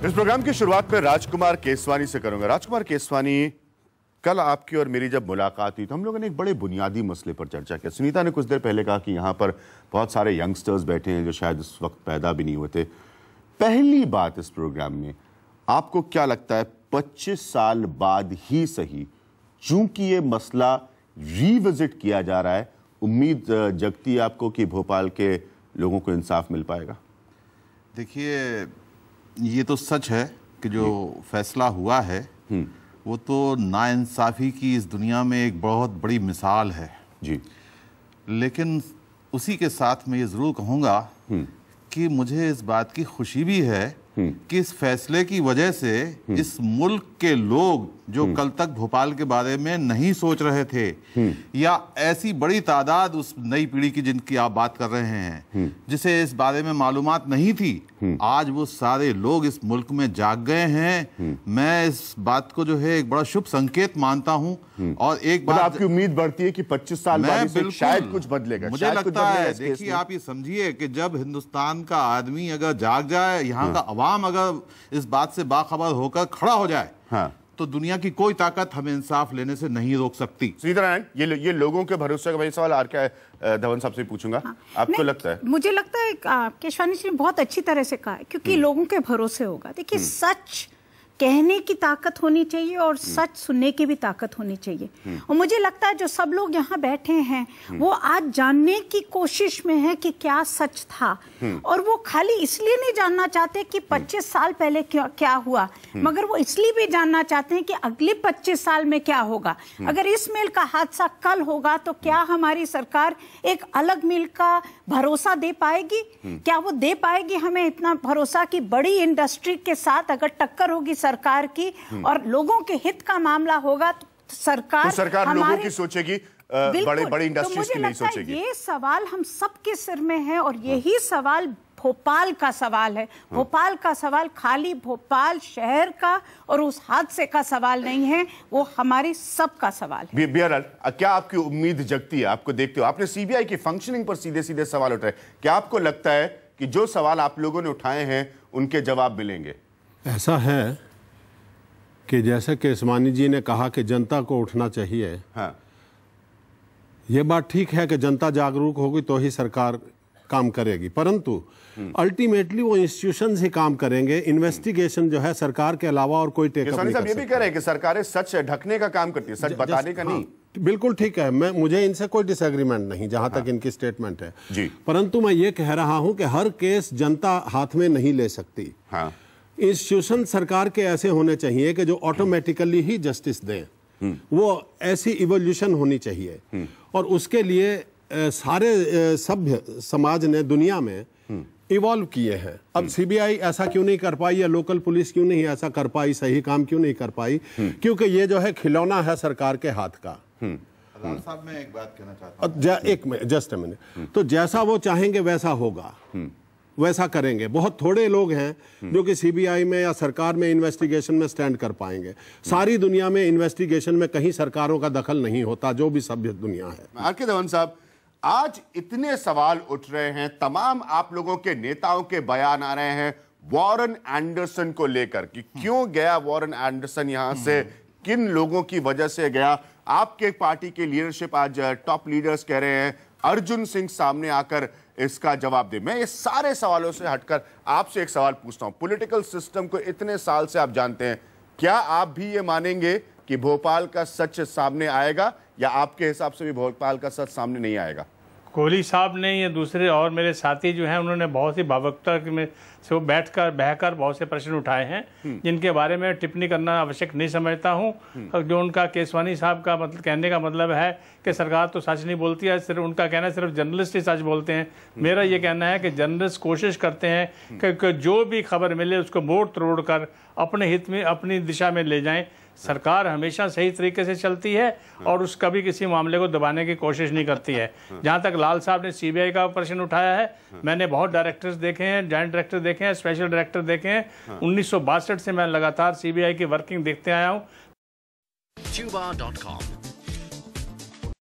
इस प्रोग्राम की शुरुआत में राजकुमार केसवानी से करूंगा। राजकुमार केसवानी, कल आपकी और मेरी जब मुलाकात हुई तो हम लोगों ने एक बड़े बुनियादी मसले पर चर्चा की। सुनीता ने कुछ देर पहले कहा कि यहाँ पर बहुत सारे यंगस्टर्स बैठे हैं जो शायद इस वक्त पैदा भी नहीं होते। पहली बात इस प्रोग्राम में, आपको क्या लगता है 25 साल बाद ही सही, चूंकि ये मसला रिविजिट किया जा रहा है, उम्मीद जगती है आपको कि भोपाल के लोगों को इंसाफ मिल पाएगा? देखिए, ये तो सच है कि जो फैसला हुआ है वो तो नाइंसाफ़ी की इस दुनिया में एक बहुत बड़ी मिसाल है जी। लेकिन उसी के साथ मैं ये ज़रूर कहूँगा कि मुझे इस बात की खुशी भी है कि इस फैसले की वजह से इस मुल्क के लोग जो कल तक भोपाल के बारे में नहीं सोच रहे थे, या ऐसी बड़ी तादाद उस नई पीढ़ी की जिनकी आप बात कर रहे हैं जिसे इस बारे में मालूमात नहीं थी, आज वो सारे लोग इस मुल्क में जाग गए हैं। मैं इस बात को जो है एक बड़ा शुभ संकेत मानता हूं। और एक बात, आपकी उम्मीद बढ़ती है कि 25 साल बाद शायद कुछ बदलेगा। मुझे लगता है, देखिए, आप ये समझिए कि जब हिंदुस्तान का आदमी अगर जाग जाए, यहाँ का अवाम अगर इस बात से बाखबर होकर खड़ा हो जाए, तो दुनिया की कोई ताकत हमें इंसाफ लेने से नहीं रोक सकती। सीतारामन, ये लोगों के भरोसे का, वही सवाल आर के धवन साहब से पूछूंगा। आपको लगता है? मुझे लगता है केशवानी जी ने बहुत अच्छी तरह से कहा, क्योंकि लोगों के भरोसे होगा। देखिए, सच कहने की ताकत होनी चाहिए और सच सुनने की भी ताकत होनी चाहिए। और मुझे लगता है जो सब लोग यहाँ बैठे हैं वो आज जानने की कोशिश में है कि क्या सच था, और वो खाली इसलिए नहीं जानना चाहते कि 25 साल पहले क्या हुआ, मगर वो इसलिए भी जानना चाहते हैं कि अगले 25 साल में क्या होगा। अगर इस मिल का हादसा कल होगा तो क्या हमारी सरकार एक अलग मिल का भरोसा दे पाएगी? क्या वो दे पाएगी हमें इतना भरोसा कि बड़ी इंडस्ट्री के साथ अगर टक्कर होगी सरकार की और लोगों के हित का मामला होगा तो सरकार लोगों की सोचेगी, बड़ी इंडस्ट्रीज की नहीं सोचेगी? ये सवाल हम सबके सिर में है, और यही सवाल भोपाल का सवाल है। भोपाल का सवाल खाली भोपाल शहर का और उस हादसे का सवाल नहीं है, वो हमारी सबका सवाल है। बहरहाल, क्या आपकी उम्मीद जगती है? आपको देखते हो, आपने सीबीआई की फंक्शनिंग पर सीधे सीधे सवाल उठाए, क्या आपको लगता है कि जो सवाल आप लोगों ने उठाए हैं उनके जवाब मिलेंगे? ऐसा है कि जैसे केसवानी जी ने कहा कि जनता को उठना चाहिए, ये बात ठीक है कि जनता जागरूक होगी तो ही सरकार काम करेगी, परंतु अल्टीमेटली वो इंस्टीट्यूशंस ही काम करेंगे। इन्वेस्टिगेशन जो है सरकार के अलावा और कोई टेकअप नहीं कर सकता। ये भी कह रहे हैं कि सरकारें सच ढकने का काम करती है, सच बताने का नहीं। बिल्कुल ठीक है, मुझे इनसे कोई डिसएग्रीमेंट नहीं जहां तक इनकी स्टेटमेंट है जी। परंतु मैं ये कह रहा हूं कि हर केस जनता हाथ में नहीं ले सकती। इंस्टीट्यूशन सरकार के ऐसे होने चाहिए कि जो ऑटोमेटिकली ही जस्टिस दें, वो ऐसी इवोल्यूशन होनी चाहिए। और उसके लिए सारे सभ्य समाज ने दुनिया में इवॉल्व किए हैं। अब सीबीआई ऐसा क्यों नहीं कर पाई, या लोकल पुलिस क्यों नहीं ऐसा कर पाई, सही काम क्यों नहीं कर पाई? क्योंकि ये जो है खिलौना है सरकार के हाथ का। साहब, मैं एक बात कहना चाहता हूं। Just a minute. तो जैसा वो चाहेंगे वैसा होगा, वैसा करेंगे। बहुत थोड़े लोग हैं जो कि सीबीआई में या सरकार में इन्वेस्टिगेशन में स्टैंड कर पाएंगे। सारी दुनिया में इन्वेस्टिगेशन में कहीं सरकारों का दखल नहीं होता, जो भी सभ्य दुनिया है। आर के धवन साहब, आज इतने सवाल उठ रहे हैं, तमाम आप लोगों के नेताओं के बयान आ रहे हैं वॉरेन एंडरसन को लेकर कि क्यों गया वॉरेन एंडरसन यहां से, किन लोगों की वजह से गया। आपके पार्टी के लीडरशिप, आज टॉप लीडर्स कह रहे हैं अर्जुन सिंह सामने आकर इसका जवाब दे। मैं ये सारे सवालों से हटकर आपसे एक सवाल पूछता हूं। पॉलिटिकल सिस्टम को इतने साल से आप जानते हैं, क्या आप भी ये मानेंगे कि भोपाल का सच सामने आएगा, या आपके हिसाब से भी भोपाल का सच सामने नहीं आएगा? कोहली साहब ने, ये दूसरे और मेरे साथी जो हैं, उन्होंने बहुत ही भावुकता में से बैठकर बहकर बहुत से प्रश्न उठाए हैं जिनके बारे में टिप्पणी करना आवश्यक नहीं समझता हूं। जो उनका केसवानी साहब का मतलब कहने का मतलब है कि सरकार तो सच नहीं बोलती है, सिर्फ उनका कहना है सिर्फ जर्नलिस्ट ही सच बोलते हैं। मेरा ये कहना है कि जर्नलिस्ट कोशिश करते हैं कि जो भी खबर मिले उसको मोड़ तोड़ कर अपने हित में, अपनी दिशा में ले जाएं। सरकार हमेशा सही तरीके से चलती है और उस कभी किसी मामले को दबाने की कोशिश नहीं करती है। जहां तक लाल साहब ने सीबीआई का प्रश्न उठाया है, मैंने बहुत डायरेक्टर्स देखे हैं, जॉइंट डायरेक्टर देखे हैं, स्पेशल डायरेक्टर देखे हैं। 1962 से मैं लगातार सीबीआई की वर्किंग देखते आया हूं।